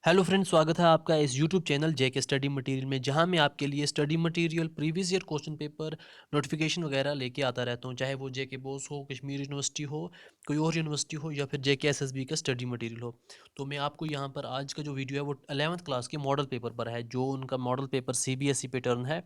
Hello friends, स्वागत है आपका इस यूट्यूब चैनल जेके स्टडी मटेरियल में, जहां मैं आपके लिए study material, previous year question paper, notification वगैरह लेके आता रहता हूं। चाहे वो जेके बोस हो, कश्मीर यूनिवर्सिटी हो, कोई और यूनिवर्सिटी हो, या फिर जेके एसएसबी का स्टडी मटेरियल हो। तो मैं आपको यहां पर आज का जो वीडियो है वो 11th क्लास के मॉडल पेपर पर है, जो उनका मॉडल पेपर सीबीएसई पैटर्न है।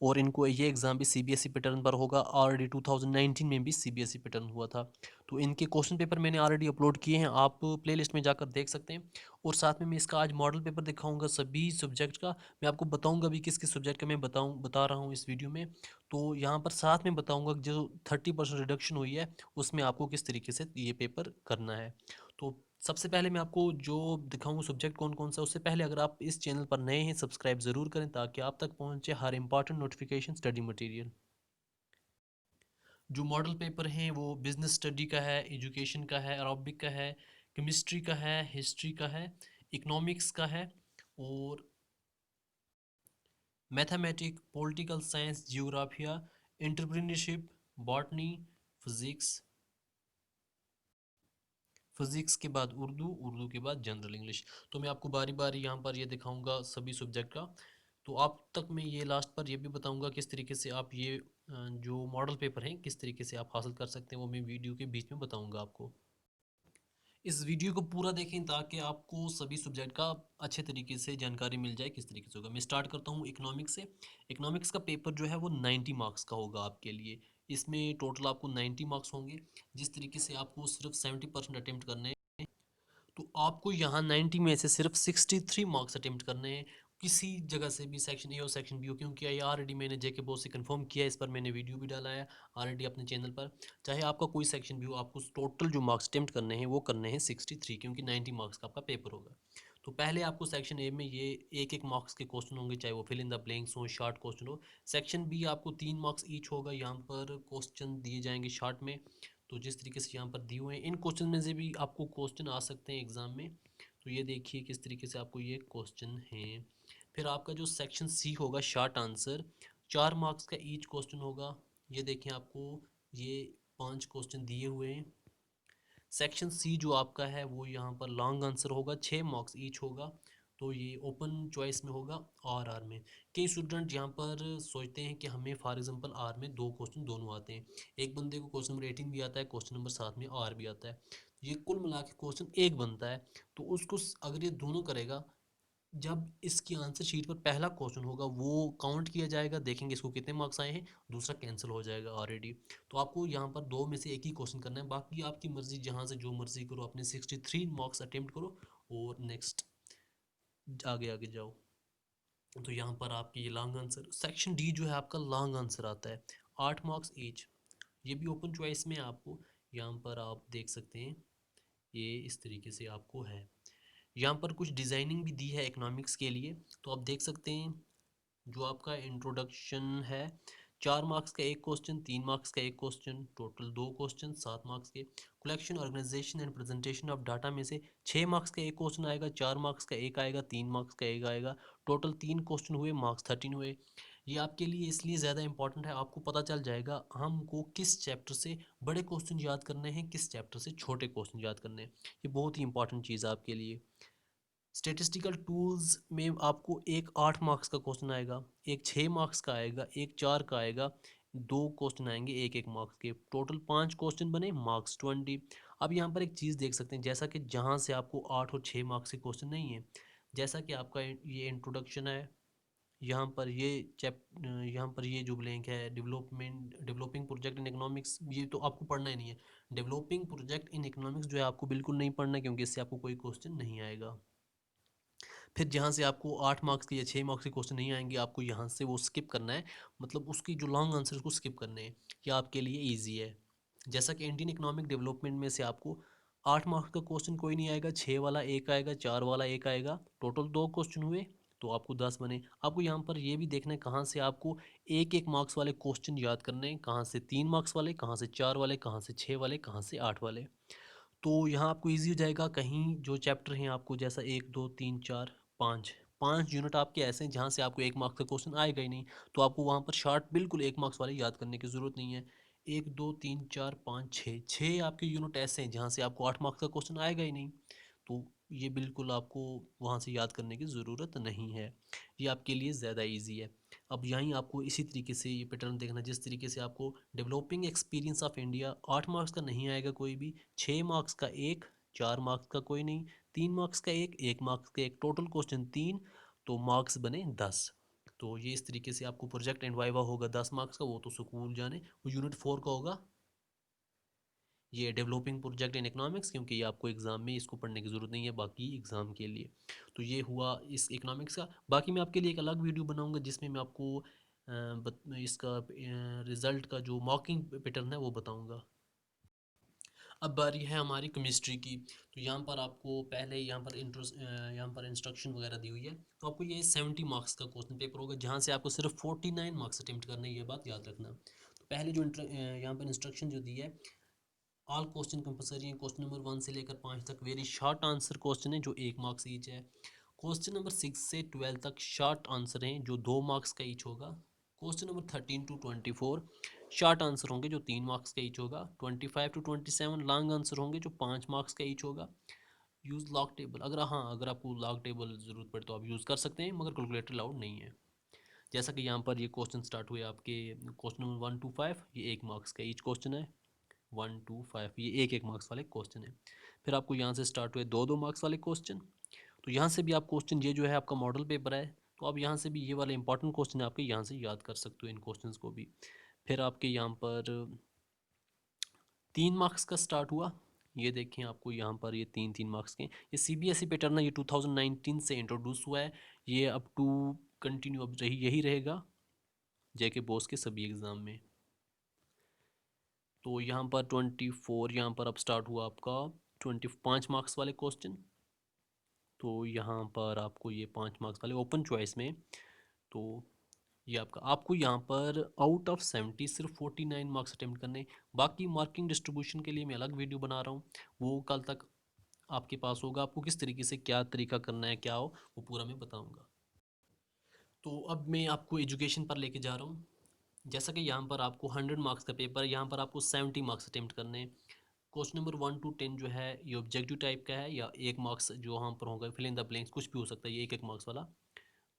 और इनको ये एग्ज़ाम भी सीबीएसई पैटर्न पर होगा। ऑलरेडी 2019 में भी सीबीएसई पैटर्न हुआ था। तो इनके क्वेश्चन पेपर मैंने ऑलरेडी अपलोड किए हैं, आप प्लेलिस्ट में जाकर देख सकते हैं। और साथ में मैं इसका आज मॉडल पेपर दिखाऊंगा सभी सब्जेक्ट का। मैं आपको बताऊंगा भी किस किस सब्जेक्ट का मैं बता रहा हूँ इस वीडियो में। तो यहाँ पर साथ में बताऊंगा कि जो 30% रिडक्शन हुई है उसमें आपको किस तरीके से ये पेपर करना है। तो सबसे पहले मैं आपको जो दिखाऊंगा सब्जेक्ट कौन कौन सा, उससे पहले अगर आप इस चैनल पर नए हैं सब्सक्राइब ज़रूर करें ताकि आप तक पहुँचे हर इंपॉर्टेंट नोटिफिकेशन स्टडी मटेरियल। जो मॉडल पेपर हैं वो बिजनेस स्टडी का है, एजुकेशन का है, अरबिक का है, केमिस्ट्री का है, हिस्ट्री का है, इकोनॉमिक्स का है, और mathematic, political science, geography, entrepreneurship, botany, physics, physics के बाद उर्दू, उर्दू के बाद जनरल इंग्लिश। तो मैं आपको बारी बारी यहाँ पर ये दिखाऊंगा सभी सब्जेक्ट का। तो आप तक मैं ये लास्ट पर ये भी बताऊंगा किस तरीके से आप ये जो मॉडल पेपर हैं किस तरीके से आप हासिल कर सकते हैं, वो मैं वीडियो के बीच में बताऊंगा आपको। इस वीडियो को पूरा देखें ताकि आपको सभी सब्जेक्ट का अच्छे तरीके से जानकारी मिल जाए किस तरीके से होगा। मैं स्टार्ट करता हूँ इकोनॉमिक्स से। इकोनॉमिक्स का पेपर जो है वो 90 मार्क्स का होगा आपके लिए। इसमें टोटल आपको 90 मार्क्स होंगे। जिस तरीके से आपको सिर्फ 70% अटेम्प्ट करने हैं, तो आपको यहाँ 90 में से सिर्फ 63 मार्क्स अटेम्प्ट करने हैं। किसी जगह से भी सेक्शन ए और सेक्शन बी हो, क्योंकि ये ऑलरेडी मैंने जेके बॉस से कंफर्म किया है, इस पर मैंने वीडियो भी डाला है ऑलरेडी अपने चैनल पर। चाहे आपका कोई सेक्शन भी हो, आपको टोटल जो मार्क्स अटेम्प्ट करने हैं वो करने हैं 63, क्योंकि 90 मार्क्स का आपका पेपर होगा। तो पहले आपको सेक्शन ए में ये एक एक मार्क्स के क्वेश्चन होंगे, चाहे वो फिल इन द ब्लैंक्स हो, शॉर्ट क्वेश्चन हो। सेक्शन बी आपको 3 मार्क्स ईच होगा, यहाँ पर क्वेश्चन दिए जाएंगे शॉर्ट में। तो जिस तरीके से यहाँ पर दिए हुए हैं, इन क्वेश्चन में से भी आपको क्वेश्चन आ सकते हैं एग्जाम में। तो ये देखिए किस तरीके से आपको ये क्वेश्चन हैं। फिर आपका जो सेक्शन सी होगा शॉर्ट आंसर, 4 मार्क्स का ईच क्वेश्चन होगा। ये देखिए आपको ये 5 क्वेश्चन दिए हुए हैं। सेक्शन सी जो आपका है वो यहाँ पर लॉन्ग आंसर होगा, 6 मार्क्स ईच होगा। तो ये ओपन चॉइस में होगा आर में। कई स्टूडेंट यहाँ पर सोचते हैं कि हमें फॉर एग्जांपल आर में 2 क्वेश्चन दोनों आते हैं। एक बंदे को क्वेश्चन नंबर 18 भी आता है, क्वेश्चन नंबर 7 में आर भी आता है। ये कुल मिला के क्वेश्चन एक बनता है। तो उसको अगर ये दोनों करेगा, जब इसकी आंसर शीट पर पहला क्वेश्चन होगा वो काउंट किया जाएगा, देखेंगे इसको कितने मार्क्स आए हैं, दूसरा कैंसिल हो जाएगा ऑलरेडी। तो आपको यहाँ पर दो में से एक ही क्वेश्चन करना है, बाकी आपकी मर्जी, जहाँ से जो मर्जी करो, अपने 63 मार्क्स अटेम्प्ट करो और नेक्स्ट आगे आगे जाओ। तो यहाँ पर आपकी ये लॉन्ग आंसर, सेक्शन डी जो है आपका लॉन्ग आंसर आता है, 8 मार्क्स ईच। ये भी ओपन चॉइस में है आपको। यहाँ पर आप देख सकते हैं ये इस तरीके से आपको है। यहाँ पर कुछ डिज़ाइनिंग भी दी है इकोनॉमिक्स के लिए, तो आप देख सकते हैं। जो आपका इंट्रोडक्शन है, 4 मार्क्स का एक क्वेश्चन, 3 मार्क्स का एक क्वेश्चन, टोटल 2 क्वेश्चन 7 मार्क्स के। Collection, organisation and presentation of data में से 6 मार्क्स का एक क्वेश्चन आएगा, 4 मार्क्स का एक आएगा, 3 मार्क्स का एक आएगा। टोटल 3 क्वेश्चन हुए, मार्क्स 13 हुए। ये आपके लिए इसलिए ज़्यादा इंपॉर्टेंट है, आपको पता चल जाएगा हमको किस चैप्टर से बड़े क्वेश्चन याद करने हैं, किस चैप्टर से छोटे क्वेश्चन याद करने हैं। ये बहुत ही इंपॉर्टेंट चीज़ है आपके लिए। स्टेटिस्टिकल टूल्स में आपको एक 8 मार्क्स का क्वेश्चन आएगा, एक 6 मार्क्स का आएगा, एक 4 का आएगा, 2 क्वेश्चन आएंगे एक एक मार्क्स के। टोटल 5 क्वेश्चन बने, मार्क्स 20। अब यहाँ पर एक चीज़ देख सकते हैं, जैसा कि जहाँ से आपको 8 और 6 मार्क्स के क्वेश्चन नहीं है, जैसा कि आपका ये इंट्रोडक्शन है, यहाँ पर ये यहाँ पर ये जो ब्लैंक है, डेवलपिंग प्रोजेक्ट इन इकोनॉमिक्स, ये तो आपको पढ़ना ही नहीं है। डेवलपिंग प्रोजेक्ट इन इकोनॉमिक्स जो है आपको बिल्कुल नहीं पढ़ना है, क्योंकि इससे आपको कोई क्वेश्चन नहीं आएगा। फिर जहाँ से आपको 8 मार्क्स के या 6 मार्क्स के क्वेश्चन नहीं आएंगे, आपको यहाँ से वो स्किप करना है, मतलब उसकी जो लॉन्ग आंसर उसको स्किप करने हैं। यह आपके लिए ईजी है। जैसा कि इंडियन इकोनॉमिक डेवलपमेंट में से आपको 8 मार्क्स का क्वेश्चन कोई नहीं आएगा, 6 वाला एक आएगा, 4 वाला एक आएगा। टोटल 2 क्वेश्चन हुए, तो आपको 10 बने। आपको यहाँ पर ये भी देखना है कहाँ से आपको एक एक मार्क्स वाले क्वेश्चन याद करने हैं, कहाँ से 3 मार्क्स वाले, कहाँ से 4 वाले, कहाँ से 6 वाले, कहाँ से 8 वाले। तो यहाँ आपको ईजी हो जाएगा। कहीं जो चैप्टर हैं आपको, जैसा 1 2 3 4 5, 5 यूनिट आपके ऐसे हैं जहाँ से आपको 1 मार्क्स का क्वेश्चन आएगा ही नहीं। तो आपको वहाँ पर शॉर्ट बिल्कुल 1 मार्क्स वाले याद करने की ज़रूरत नहीं है। 1 2 3 4 5 6, 6 आपके यूनिट ऐसे हैं जहाँ से आपको 8 मार्क्स का क्वेश्चन आएगा ही नहीं। तो ये बिल्कुल आपको वहाँ से याद करने की ज़रूरत नहीं है, ये आपके लिए ज़्यादा इजी है। अब यहीं आपको इसी तरीके से ये पैटर्न देखना, जिस तरीके से आपको developing experience of India 8 marks का नहीं आएगा कोई भी, 6 मार्क्स का एक, 4 मार्क्स का कोई नहीं, 3 मार्क्स का एक, 1 मार्क्स का एक, टोटल क्वेश्चन 3, तो मार्क्स बने 10। तो ये इस तरीके से आपको प्रोजेक्ट एंड वाइवा होगा 10 मार्क्स का, वो तो स्कूल जाने, वो यूनिट 4 का होगा, ये डेवलपिंग प्रोजेक्ट इन इकोनॉमिक्स, क्योंकि ये आपको एग्ज़ाम में इसको पढ़ने की ज़रूरत नहीं है बाकी एग्ज़ाम के लिए। तो ये हुआ इस इकोनॉमिक्स का। बाकी मैं आपके लिए एक अलग वीडियो बनाऊंगा जिसमें मैं आपको इसका रिज़ल्ट का जो मॉकिंग पैटर्न है वो बताऊंगा। अब बारी है हमारी केमिस्ट्री की। तो यहाँ पर आपको पहले यहाँ पर इंस्ट्रक्शन वगैरह दी हुई है। तो आपको ये 70 मार्क्स का क्वेश्चन पेपर होगा, जहाँ से आपको सिर्फ 49 मार्क्स अटेम्प्ट करने, ये बात याद रखना। तो पहले जो यहाँ पर इंस्ट्रक्शन जो दी है, ऑल क्वेश्चन कंपलसरी हैं, क्वेश्चन नंबर 1 से लेकर 5 तक वेरी शॉर्ट आंसर क्वेश्चन है जो 1 मार्क्स ईच है। क्वेश्चन नंबर 6 से 12 तक शॉर्ट आंसर हैं जो 2 मार्क्स का ईच होगा। Question number 13 to 24 short answer होंगे जो 3 मार्क्स का ईच होगा। 25 टू 27 लॉन्ग आंसर होंगे जो 5 मार्क्स का ईच होगा। यूज़ लॉग टेबल, अगर हाँ अगर आपको लॉग टेबल ज़रूरत पड़े तो आप यूज़ कर सकते हैं, मगर कैलकुलेटर अलाउड नहीं है। जैसा कि यहाँ पर ये क्वेश्चन स्टार्ट हुए आपके, क्वेश्चन नंबर 1 टू 5, ये 1 मार्क्स का ईच क्वेश्चन है। 1 2 5 ये 1 1 मार्क्स वाले क्वेश्चन है। फिर आपको यहाँ से स्टार्ट हुए 2 2 मार्क्स वाले क्वेश्चन। तो यहाँ से भी आप क्वेश्चन, ये जो है आपका मॉडल पेपर है, तो आप यहाँ से भी ये वाले इंपॉर्टेंट क्वेश्चन है आपके यहाँ से याद कर सकते हो इन क्वेश्चंस को भी। फिर आपके यहाँ पर 3 मार्क्स का स्टार्ट हुआ। ये देखें आपको यहाँ पर ये 3 3 मार्क्स के, ये CBSE पैटर्न है, ये 2019 से इंट्रोड्यूस हुआ है। ये अब टू कंटिन्यू अब यही रहेगा JK बोस के सभी एग्ज़ाम में। तो यहाँ पर 24 यहाँ पर अब स्टार्ट हुआ आपका 25 मार्क्स वाले क्वेश्चन। तो यहाँ पर आपको ये 5 मार्क्स वाले ओपन चॉइस में, तो ये आपको यहाँ पर आउट ऑफ 70 सिर्फ 49 मार्क्स अटेम्प्ट करने। बाकी मार्किंग डिस्ट्रीब्यूशन के लिए मैं अलग वीडियो बना रहा हूँ, वो कल तक आपके पास होगा। आपको किस तरीके से क्या तरीका करना है क्या हो वो पूरा मैं बताऊँगा। तो अब मैं आपको एजुकेशन पर लेके जा रहा हूँ। जैसा कि यहाँ पर आपको 100 मार्क्स का पेपर है, यहाँ पर आपको 70 मार्क्स अटेम्प्ट करने। क्वेश्चन नंबर 1 टू 10 जो है ये ऑब्जेक्टिव टाइप का है, या 1 मार्क्स जो यहाँ पर होगा फिल इन द ब्लैंक्स, कुछ भी हो सकता है, ये 1 1 मार्क्स वाला।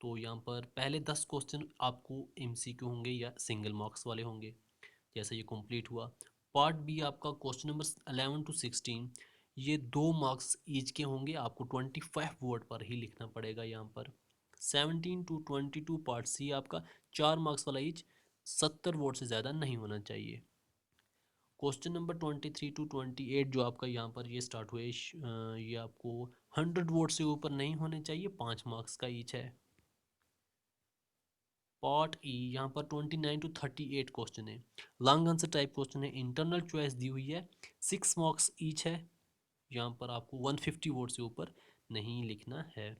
तो यहाँ पर पहले 10 क्वेश्चन आपको MCQ होंगे या सिंगल मार्क्स वाले होंगे। जैसे ये कंप्लीट हुआ। पार्ट बी आपका क्वेश्चन नंबर 11 टू 16, ये 2 मार्क्स ईच के होंगे, आपको 25 वर्ड पर ही लिखना पड़ेगा यहाँ पर। 17 टू 22 पार्ट सी आपका 4 मार्क्स वाला ईच, 70 वर्ड से ज़्यादा नहीं होना चाहिए। क्वेश्चन नंबर 23 टू 28 जो आपका यहाँ पर ये स्टार्ट हुए, ये आपको 100 वर्ड से ऊपर नहीं होने चाहिए, 5 मार्क्स का ईच है। पार्ट ई यहाँ पर 29 टू 38 क्वेश्चन है, लॉन्ग आंसर टाइप क्वेश्चन है, इंटरनल चॉइस दी हुई है, 6 मार्क्स ईच है। यहाँ पर आपको 150 वर्ड से ऊपर नहीं लिखना है।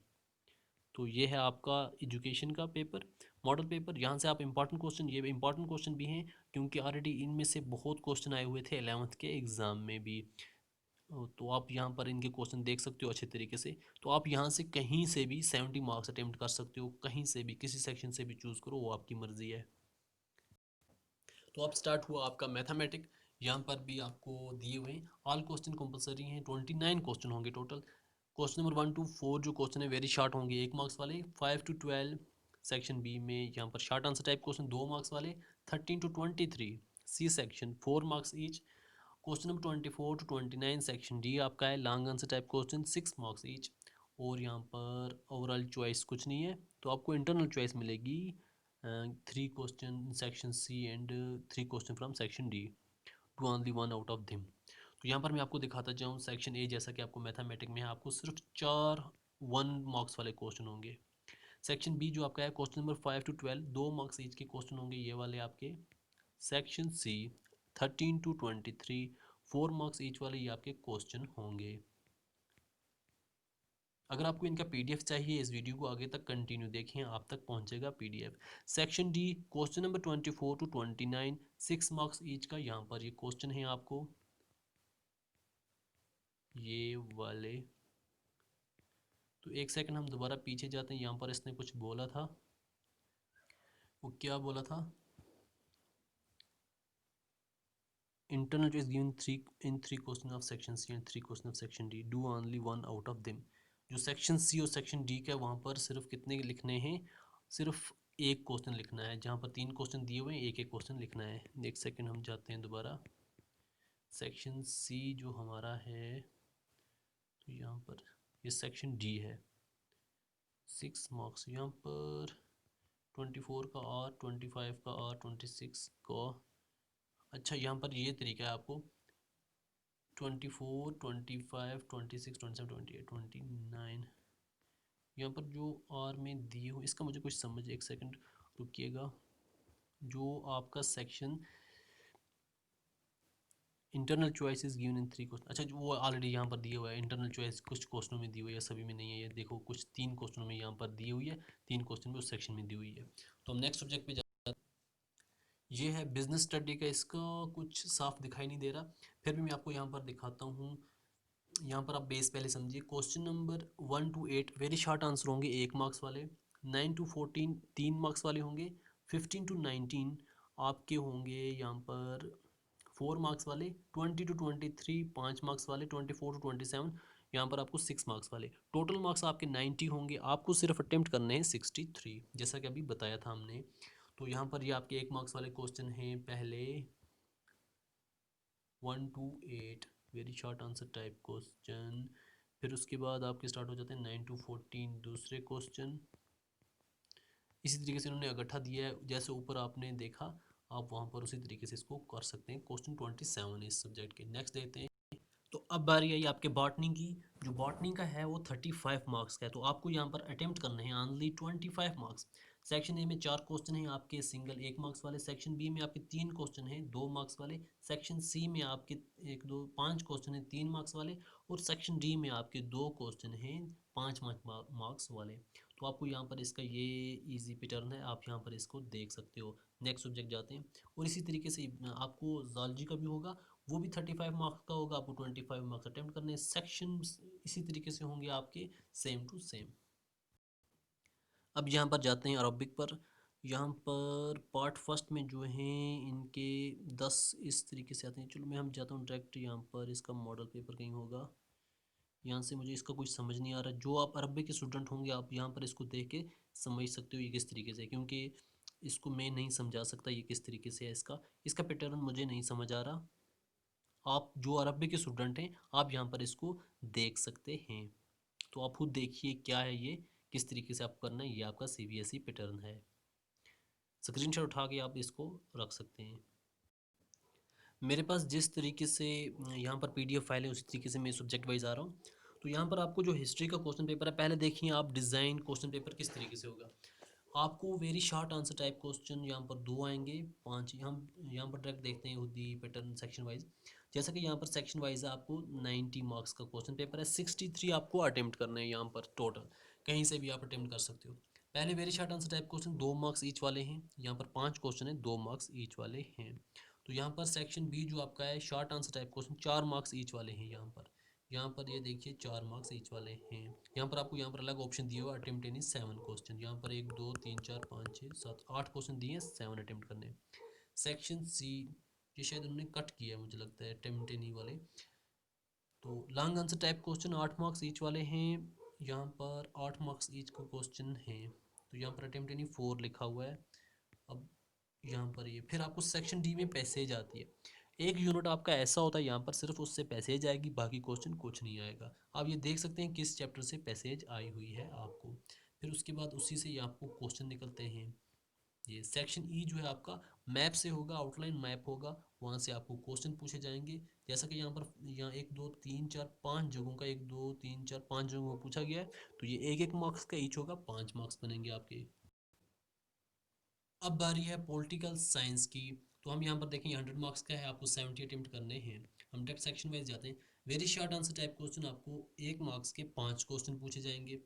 तो ये है आपका एजुकेशन का पेपर, मॉडल पेपर। यहाँ से आप इंपॉर्टेंट क्वेश्चन, ये इंपॉर्टेंट क्वेश्चन भी हैं क्योंकि ऑलरेडी इनमें से बहुत क्वेश्चन आए हुए थे 11th के एग्ज़ाम में भी। तो आप यहाँ पर इनके क्वेश्चन देख सकते हो अच्छे तरीके से। तो आप यहाँ से कहीं से भी 70 मार्क्स अटेम्प्ट कर सकते हो, कहीं से भी किसी सेक्शन से भी चूज़ करो, वो आपकी मर्ज़ी है। तो अब स्टार्ट हुआ आपका मैथमेटिक। यहाँ पर भी आपको दिए हुए ऑल क्वेश्चन कंपलसरी हैं, 29 क्वेश्चन होंगे टोटल। क्वेश्चन नंबर 1 टू 4 जो क्वेश्चन है वेरी शॉर्ट होंगे, 1 मार्क्स वाले। 5 टू 12 सेक्शन बी में यहाँ पर short answer type question 2 marks वाले। 13 to 23 C section 4 marks each. Question number 24 to 29 section D आपका है, long answer type question 6 marks each. और यहाँ पर ओवरऑल चॉइस कुछ नहीं है, तो आपको इंटरनल चॉइस मिलेगी 3 question section C and 3 question from section D, to only 1 out of them. तो यहाँ पर मैं आपको दिखाता जाऊँ सेक्शन ए, जैसा कि आपको मैथमेटिक में है आपको सिर्फ 4 1 मार्क्स वाले क्वेश्चन होंगे। सेक्शन बी जो आपका है question number 5 to 12 2 marks each के क्वेश्चन होंगे ये वाले आपके। Section C 13 to 23 4 marks each वाले ये आपके क्वेश्चन होंगे। अगर आपको इनका PDF चाहिए, इस वीडियो को आगे तक कंटिन्यू देखें, आप तक पहुंचेगा PDF। Section D question number 24 to 29 6 marks each का यहाँ पर ये क्वेश्चन है आपको, ये वाले। तो एक सेकंड हम दोबारा पीछे जाते हैं, यहाँ पर इसने कुछ बोला था, वो क्या बोला था। Internal is given 3 in 3 question of section C and 3 question of section D, do only 1 out of them. जो सेक्शन सी और सेक्शन डी का है वहाँ पर सिर्फ कितने लिखने हैं, सिर्फ एक क्वेश्चन लिखना है। जहाँ पर 3 क्वेश्चन दिए हुए हैं, एक एक क्वेश्चन लिखना है। एक सेकंड, हम जाते हैं दोबारा। सेक्शन सी जो हमारा है, तो यहाँ पर ये सेक्शन डी है, 6 मार्क्स। यहाँ पर 24 का आर, 25 का आर, 26 का, अच्छा यहाँ पर ये तरीका है आपको 24, 25, 26, 27, 28, 29, यहाँ पर जो आर में दिए हो इसका मुझे कुछ समझ, एक सेकंड रुकिएगा। जो आपका section internal choice is given in 3 question, अच्छा जो वो ऑलरेडी यहाँ पर दिया हुआ है। इंटरनल चॉइस कुछ क्वेश्चनों में दी हुई है, सभी में नहीं है। ये देखो कुछ 3 क्वेश्चनों में यहाँ पर दी हुई है, 3 क्वेश्चन में उस सेक्शन में दी हुई है। तो हम नेक्स्ट सब्जेक्ट पे जाते हैं। ये है बिजनेस स्टडी का, इसका कुछ साफ दिखाई नहीं दे रहा, फिर भी मैं आपको यहाँ पर दिखाता हूँ। यहाँ पर आप बेस पहले समझिए। Question number 1 to 8 very short answer होंगे, 1 मार्क्स वाले। 9 to 14 3 मार्क्स वाले होंगे। 15 to 19 आपके होंगे यहाँ पर 4 मार्क्स वाले। 20 to 23 5 मार्क्स वाले। 24 to 27 यहाँ पर आपको 6 मार्क्स वाले। टोटल मार्क्स आपके 90 होंगे। आपको सिर्फ अटेम्प्ट करने हैं 63, जैसा कि अभी बताया था हमने। तो यहाँ पर ये आपके 1 मार्क्स वाले क्वेश्चन हैं पहले 1 to 8 very short answer type question. फिर उसके बाद आपके स्टार्ट हो जाते हैं 9 to 14 दूसरे क्वेश्चन। इसी तरीके से उन्होंने इकट्ठा दिया है, जैसे ऊपर आपने देखा, आप वहाँ पर उसी तरीके से इसको कर सकते हैं। क्वेश्चन 27 इस सब्जेक्ट के। नेक्स्ट देखते हैं। तो अब बारी आई आपके बॉटनी की। जो बॉटनी का है वो 35 मार्क्स का है, तो आपको यहाँ पर अटेम्प्ट करने हैं ओनली 25 मार्क्स। सेक्शन ए में 4 क्वेश्चन हैं आपके सिंगल 1 मार्क्स वाले। सेक्शन बी में आपके 3 क्वेश्चन हैं 2 मार्क्स वाले। सेक्शन सी में आपके 1 2 5 क्वेश्चन हैं 3 मार्क्स वाले। और सेक्शन डी में आपके 2 क्वेश्चन हैं 5 मार्क्स वाले। तो आपको यहाँ पर इसका ये इजी पैटर्न है, आप यहाँ पर इसको देख सकते हो। नेक्स्ट सब्जेक्ट जाते हैं। और इसी तरीके से आपको जूलॉजी का भी होगा, वो भी 35 मार्क्स का होगा। आपको 25 मार्क्स अटेम्प्ट करने। सेक्शन इसी तरीके से होंगे आपके, सेम टू सेम। अब यहाँ पर जाते हैं अरबिक पर। यहाँ पर पार्ट फर्स्ट में जो हैं इनके 10 इस तरीके से आते हैं। चलो मैं हम जाता हूँ डायरेक्ट यहाँ पर। इसका मॉडल पेपर कहीं होगा, यहाँ से मुझे इसका कुछ समझ नहीं आ रहा। जो आप अरबिक के स्टूडेंट होंगे आप यहाँ पर इसको देख के समझ सकते हो ये किस तरीके से है, क्योंकि इसको मैं नहीं समझा सकता ये किस तरीके से है। इसका इसका पैटर्न मुझे नहीं समझ आ रहा। आप जो अरबी के स्टूडेंट हैं आप यहाँ पर इसको देख सकते हैं। तो आप खुद देखिए क्या है ये, किस तरीके से आपको करना है। ये आपका CBSE पैटर्न है। स्क्रीनशॉट उठा के आप इसको रख सकते हैं। मेरे पास जिस तरीके से यहाँ पर PDF फाइल है उसी तरीके से मैं सब्जेक्ट वाइज आ रहा हूँ। तो यहाँ पर आपको जो हिस्ट्री का क्वेश्चन पेपर है, पहले देखिए आप डिज़ाइन क्वेश्चन पेपर किस तरीके से होगा। आपको very short answer type question यहाँ पर 2 आएंगे 5। हम यहाँ पर डायरेक्ट देखते हैं खुदी पैटर्न सेक्शन वाइज। जैसा कि यहाँ पर सेक्शन वाइज है, आपको 90 मार्क्स का क्वेश्चन पेपर है। 63 आपको अटेम्प्ट करना है यहाँ पर टोटल, कहीं से भी आप अटेम्प्ट कर सकते हो। पहले very short answer type question 2 marks each वाले हैं। यहाँ पर 5 क्वेश्चन है 2 मार्क्स ईच वाले हैं। तो यहाँ पर सेक्शन बी जो आपका है short answer type question 4 marks each वाले हैं। यहाँ पर ये देखिए 4 मार्क्स ईच वाले हैं। यहाँ पर आपको यहाँ पर अलग ऑप्शन दिया हुआ अटेम्प्ट एनी 7 क्वेश्चन। यहाँ पर 1 2 3 4 5 6 7 8 क्वेश्चन दिए हैं, 7 अटेम्प्ट करने। सेक्शन सी ये शायद उन्होंने कट किया है मुझे लगता है अटेम्प्ट एनी वाले। तो long answer type question 8 marks each वाले हैं। यहाँ पर 8 मार्क्स ईच का क्वेश्चन है। तो यहाँ पर अटेम्प्ट एनी 4 लिखा हुआ है। अब यहाँ पर ये फिर आपको सेक्शन डी में पैसेज आती है। एक यूनिट आपका ऐसा होता है यहाँ पर सिर्फ उससे पैसेज आएगी, बाकी क्वेश्चन कुछ नहीं आएगा। आप ये देख सकते हैं किस चैप्टर से पैसेज आई हुई है आपको। फिर उसके बाद उसी से आपको क्वेश्चन निकलते हैं। ये सेक्शन ई जो है आपका मैप से होगा, आउटलाइन मैप होगा, वहाँ से आपको क्वेश्चन पूछे जाएंगे। जैसा कि यहाँ पर यहाँ 1 2 3 4 5 जगहों का 1 2 3 4 5 जगहों का पूछा गया है। तो ये 1 1 मार्क्स का ईच होगा, 5 मार्क्स बनेंगे आपके। अब बारी है पॉलिटिकल साइंस की। तो हम यहाँ पर देखेंगे 100 मार्क्स का है, आपको 70 अटेम्प्ट करने हैं। हम डायरेक्ट सेक्शन वाइज जाते हैं। Very short answer type question आपको 1 मार्क्स के 5 क्वेश्चन पूछे जाएंगे।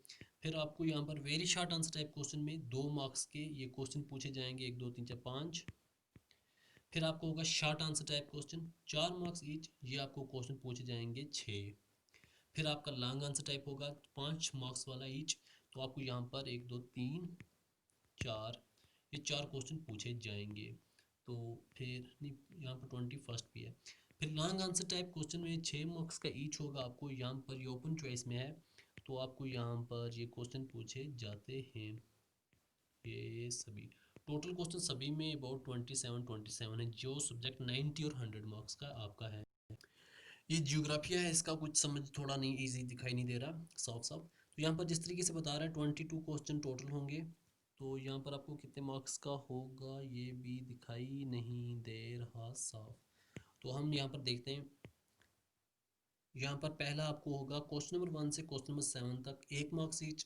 फिर आपको यहाँ पर very short answer type question में 2 मार्क्स के ये क्वेश्चन पूछे जाएंगे, 1 2 3 4 5। फिर आपको होगा short answer type question 4 marks each, ये आपको क्वेश्चन पूछे जाएंगे 6। फिर आपका लॉन्ग आंसर टाइप होगा 5 मार्क्स वाला ईच। तो आपको यहाँ पर 1 2 3 4 ये 4 क्वेश्चन पूछे जाएंगे। तो फिर नहीं, यहाँ पर 21 भी है। फिर लॉन्ग आंसर टाइप क्वेश्चन में 6 मार्क्स का ईच होगा आपको। यहाँ पर ये ओपन चॉइस में है, तो आपको यहाँ पर ये क्वेश्चन पूछे जाते हैं, ये सभी टोटल क्वेश्चन सभी में अबाउट 27 है, जो सब्जेक्ट 90 और 100 मार्क्स का आपका है। ये जियोग्राफिया है, इसका कुछ समझ थोड़ा नहीं, इजी दिखाई नहीं दे रहा साफ साफ। तो यहाँ पर जिस तरीके से बता रहा है 22 क्वेश्चन टोटल होंगे, तो यहाँ पर आपको कितने मार्क्स का होगा ये भी दिखाई नहीं दे रहा साफ। तो हम यहाँ पर देखते हैं। यहाँ पर पहला आपको होगा क्वेश्चन नंबर 1 से क्वेश्चन नंबर 7 तक 1 मार्क्स ईच,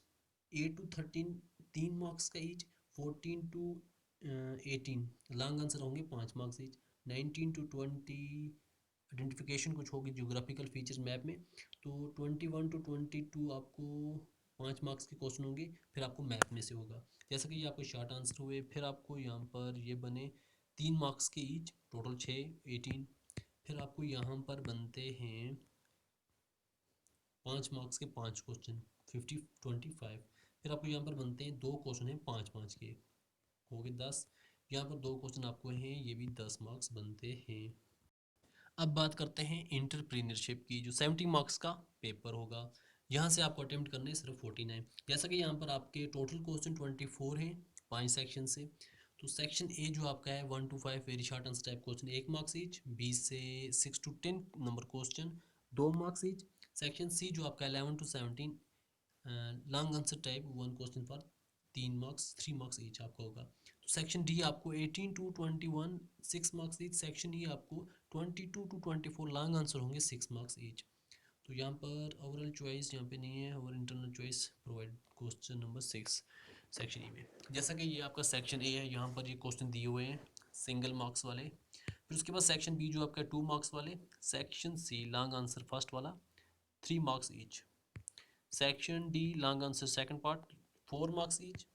8 to 13 3 मार्क्स का ईच, 14 to 18 लॉन्ग आंसर होंगे 5 मार्क्स ईच, 19 to 20 आइडेंटिफिकेशन कुछ होगी जियोग्राफिकल फीचर्स मैप में, तो 21 to 22 आपको 5 मार्क्स के क्वेश्चन होंगे। फिर आपको मैप में से होगा, जैसा कि ये आपको शॉर्ट आंसर हुए। फिर आपको यहाँ पर ये बने 3 मार्क्स के ईच, टोटल 6 18। फिर आपको यहाँ पर बनते हैं 5 मार्क्स के 5 क्वेश्चन 50 25। फिर आपको यहाँ पर बनते हैं 2 क्वेश्चन हैं 5 5 के, हो गए 10। यहाँ पर 2 क्वेश्चन आपको हैं, ये भी 10 मार्क्स बनते हैं। अब बात करते हैं इंटरप्रीनरशिप की, जो 70 मार्क्स का पेपर होगा। यहाँ से आपको अटेम्प्ट करने सिर्फ 49। जैसा कि यहाँ पर आपके टोटल क्वेश्चन 24 हैं 5 सेक्शन से। तो सेक्शन ए जो आपका है 1 to 5 very short answer type question 1 marks each, B से 6 to 10 number question 2 marks each. Section C जो आपका 11 to 17 long answer type 1 question for 3 marks 3 marks each आपका होगा। तो सेक्शन डी आपको 18 to 21 6 मार्क्स ईच। सेक्शन ई आपको 22 to 24 long answer होंगे 6 marks each. तो यहाँ पर ओवरऑल चॉइस यहाँ पे नहीं है, और internal choice provide question number 6 section E में। जैसा कि ये आपका सेक्शन ए है, यहाँ पर ये क्वेश्चन दिए हुए हैं सिंगल मार्क्स वाले। फिर उसके बाद सेक्शन बी जो आपका 2 मार्क्स वाले। Section C long answer first वाला 3 marks each. Section D long answer second part 4 marks each.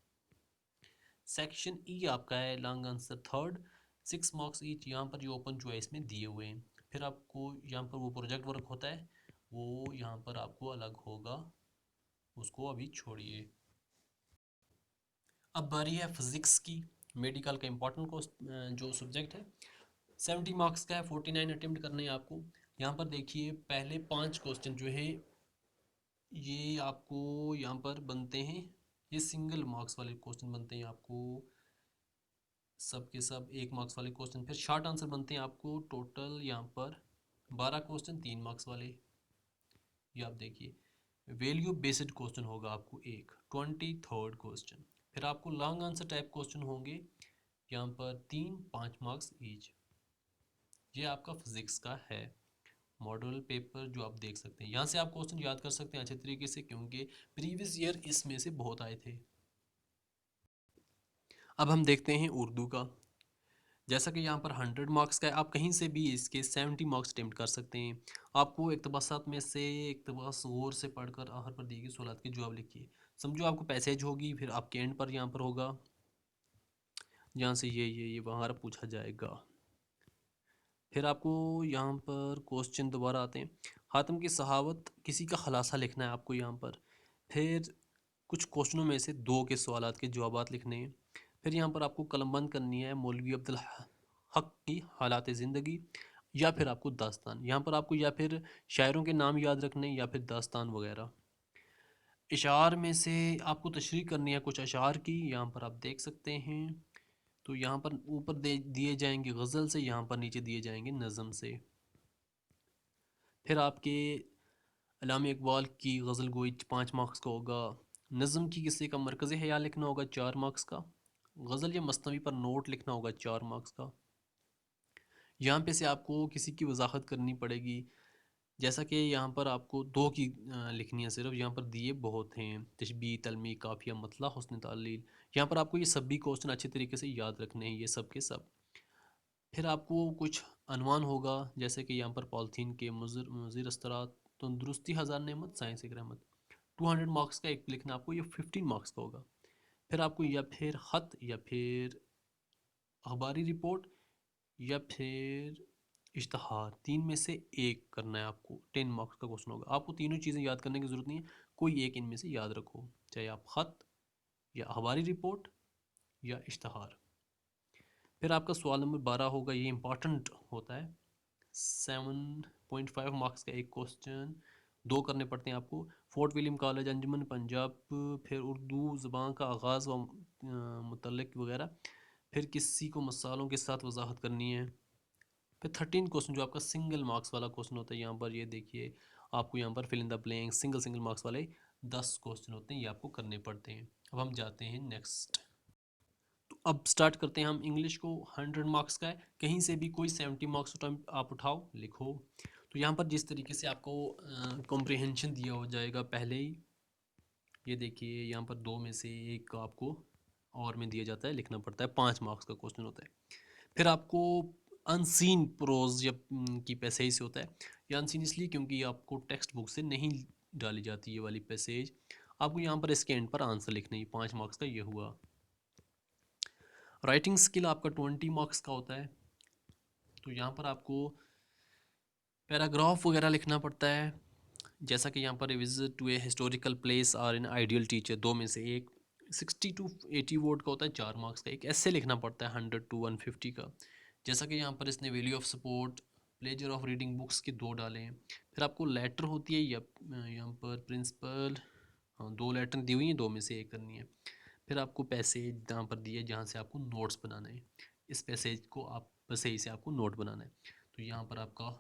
Section E आपका है long answer third 6 marks each. यहाँ पर ये ओपन चॉइस में दिए हुए हैं। फिर आपको यहाँ पर वो प्रोजेक्ट वर्क होता है, वो यहाँ पर आपको अलग होगा, उसको अभी छोड़िए। अब बारी है फिजिक्स की, मेडिकल का इंपॉर्टेंट जो सब्जेक्ट है 70 मार्क्स का है, 49 अटेम्प्ट करने हैं आपको। यहाँ पर देखिए पहले 5 क्वेश्चन जो है ये आपको यहाँ पर बनते हैं, ये सिंगल मार्क्स वाले क्वेश्चन बनते हैं आपको, सब के सब 1 मार्क्स वाले क्वेश्चन। फिर शॉर्ट आंसर बनते हैं आपको टोटल यहाँ पर 12 क्वेश्चन 3 मार्क्स वाले। ये आप देखिए वैल्यू बेस्ड क्वेश्चन होगा आपको एक 23rd क्वेश्चन। फिर आपको लॉन्ग आंसर टाइप क्वेश्चन होंगे यहाँ पर 3 5 मार्क्स ईच। ये आपका फिजिक्स का है मॉडल पेपर जो आप देख सकते हैं। यहाँ से आप क्वेश्चन याद कर सकते हैं अच्छे तरीके से, क्योंकि प्रीवियस ईयर इसमें से बहुत आए थे। अब हम देखते हैं उर्दू का। जैसा कि यहाँ पर 100 मार्क्स का है, आप कहीं से भी इसके 70 मार्क्स अटेम्प्ट कर सकते हैं। आपको इक़्तिबासात में से इक़्तिबास गौर से पढ़कर आखिर पर दी गई सवालात की जवाब लिखिए। समझो आपको पैसेज होगी, फिर आपके एंड पर यहाँ पर होगा, यहाँ से ये वहाँ पूछा जाएगा। फिर आपको यहाँ पर क्वेश्चन दोबारा आते हैं। हातिम की सहावत किसी का खलासा लिखना है आपको यहाँ पर। फिर कुछ क्वेश्चनों में से 2 के सवालात के जवाबात लिखने हैं। फिर यहाँ पर आपको कलमबंद करनी है मौलवी अब्दुल हक की हालात ज़िंदगी, या फिर आपको दास्तान। यहाँ पर आपको या फिर शायरों के नाम याद रखने या फिर दास्तान वगैरह। इशार में से आपको तशरीह करनी है कुछ अशार की, यहाँ पर आप देख सकते हैं। तो यहाँ पर ऊपर दिए जाएंगे गज़ल से, यहाँ पर नीचे दिए जाएंगे नज़म से। फिर आपके अल्लामा इकबाल की गज़ल गोई 5 मार्क्स का होगा। नज़म की किसी का मरकज़ी हया लिखना होगा 4 मार्क्स का। गज़ल या मसनवी पर नोट लिखना होगा 4 मार्क्स का। यहाँ पे से आपको किसी की वजाहत करनी पड़ेगी, जैसा कि यहाँ पर आपको 2 की लिखनी है सिर्फ। यहाँ पर दिए बहुत हैं, तशबीह तलमी काफिया मतला हुस्न तालील। यहाँ पर आपको ये सभी क्वेश्चन अच्छे तरीके से याद रखने हैं, ये सब के सब। फिर आपको कुछ अनवान होगा, जैसे कि यहाँ पर पॉलीथीन के मुज़िर असरात, तंदुरुस्ती हज़ार नेमत, साइंस एक रहमत। 200 मार्क्स का एक लिखना आपको, ये 15 मार्क्स का होगा। फिर आपको या फिर ख़त या फिर अखबारी रिपोर्ट या फिर इश्तहार, 3 में से एक करना है आपको। 10 मार्क्स का क्वेश्चन होगा। आपको तीनों चीज़ें याद करने की ज़रूरत नहीं है, कोई एक इनमें से याद रखो, चाहे आप ख़त या अखबारी रिपोर्ट या इश्तहार। फिर आपका सवाल नंबर 12 होगा, ये इंपॉर्टेंट होता है। 7.5 मार्क्स का एक क्वेश्चन, 2 करने पड़ते हैं आपको। फोर्ट विलियम कॉलेज, अंजुमन पंजाब, फिर उर्दू ज़बान का आगाज़ व मुतल्लिक़ वगैरह, फिर किसी को मसालों के साथ वजाहत करनी है। फिर 13 क्वेश्चन जो आपका सिंगल मार्क्स वाला क्वेश्चन होता है, यहाँ पर ये देखिए आपको यहाँ पर fill in the blank single marks वाले 10 क्वेश्चन होते हैं, ये आपको करने पड़ते हैं। अब हम जाते हैं नेक्स्ट। तो अब स्टार्ट करते हैं हम इंग्लिश को। 100 मार्क्स का है, कहीं से भी कोई 70 मार्क्स आप उठाओ लिखो। तो यहाँ पर जिस तरीके से आपको कॉम्प्रिहेंशन दिया हो जाएगा पहले ही, ये देखिए यहाँ पर 2 में से एक आपको और में दिया जाता है, लिखना पड़ता है, 5 मार्क्स का क्वेश्चन होता है। फिर आपको अनसीन प्रोज या की पैसेज से होता है। ये अनसीन इसलिए क्योंकि आपको टेक्स्ट बुक से नहीं डाली जाती ये वाली पैसेज। आपको यहाँ पर इसके एंड पर आंसर लिखना है, 5 मार्क्स का ये हुआ। राइटिंग स्किल आपका 20 मार्क्स का होता है। तो यहाँ पर आपको पैराग्राफ वगैरह लिखना पड़ता है, जैसा कि यहाँ पर visit to a historical place और इन आइडियल टीचर, 2 में से एक। 60 to 80 वर्ड का होता है, 4 मार्क्स का। एक ऐसे लिखना पड़ता है 100 to 150 का, जैसा कि यहाँ पर इसने value of support, pleasure of reading books के 2 डाले हैं। फिर आपको लेटर होती है या यहाँ पर प्रिंसिपल, हाँ 2 लेटर दी हुई हैं, 2 में से एक करनी है। फिर आपको पैसेज यहाँ पर दिए जहाँ से आपको नोट्स बनाना है, इस पैसेज को आप सही से आपको नोट बनाना है। तो यहाँ पर आपका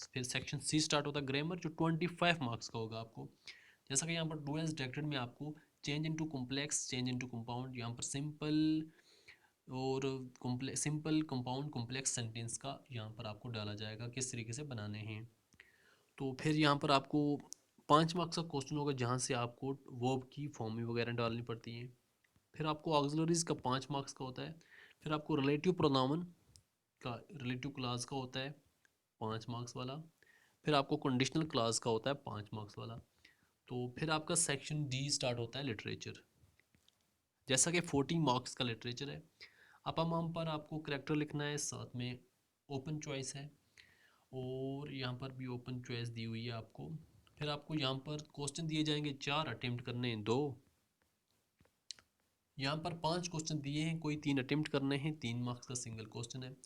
फिर सेक्शन सी स्टार्ट होता है ग्रामर, जो 25 मार्क्स का होगा आपको। जैसा कि यहाँ पर डू एज डायरेक्टेड में आपको change into complex, change into compound, यहाँ पर सिंपल और सिंपल कंपाउंड कॉम्प्लेक्स सेंटेंस का यहाँ पर आपको डाला जाएगा किस तरीके से बनाने हैं। तो फिर यहाँ पर आपको 5 मार्क्स का क्वेश्चन होगा, जहाँ से आपको वर्ब की फॉर्म वगैरह डालनी पड़ती हैं। फिर आपको ऑक्सिलरीज का 5 मार्क्स का होता है। फिर आपको रिलेटिव प्रोनाउन का, रिलेटिव क्लास का होता है 5 मार्क्स वाला। फिर आपको कंडीशनल क्लास का होता है 5 मार्क्स वाला। तो फिर आपका सेक्शन डी स्टार्ट होता है लिटरेचर, जैसा कि 40 मार्क्स का लिटरेचर है। अपा माम पर आपको करेक्टर लिखना है, साथ में ओपन चॉइस है और यहाँ पर भी ओपन चॉइस दी हुई है आपको। फिर आपको यहाँ पर क्वेश्चन दिए जाएंगे 4, अटेम्प्ट करने हैं 2। यहाँ पर 5 क्वेश्चन दिए हैं, कोई 3 अटेम्प्ट करने हैं, 3 मार्क्स का सिंगल क्वेश्चन है।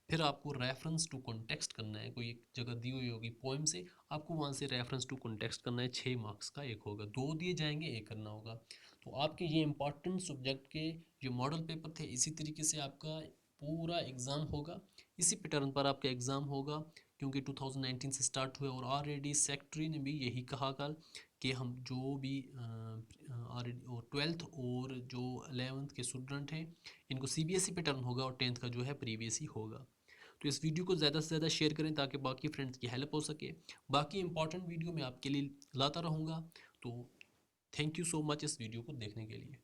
फिर आपको रेफरेंस टू कॉन्टेक्स्ट करना है, कोई एक जगह दी हुई होगी पोइम से, आपको वहाँ से रेफरेंस टू कॉन्टेक्स्ट करना है, 6 मार्क्स का एक होगा। 2 दिए जाएंगे, एक करना होगा। तो आपके ये इंपॉर्टेंट सब्जेक्ट के जो मॉडल पेपर थे, इसी तरीके से आपका पूरा एग्ज़ाम होगा, इसी पैटर्न पर आपका एग्ज़ाम होगा, क्योंकि 2019 से स्टार्ट हुए और ऑलरेडी सेक्रेटरी ने भी यही कहा कल कि हम जो भी ऑलरेडी और 12th और जो 11th के स्टूडेंट हैं, इनको सीबीएसई पैटर्न होगा और 10th का जो है प्रीवियस ही होगा। तो इस वीडियो को ज़्यादा से ज़्यादा शेयर करें ताकि बाकी फ्रेंड्स की हेल्प हो सके। बाकी इंपॉर्टेंट वीडियो मैं आपके लिए लाता रहूँगा। तो थैंक यू सो मच इस वीडियो को देखने के लिए।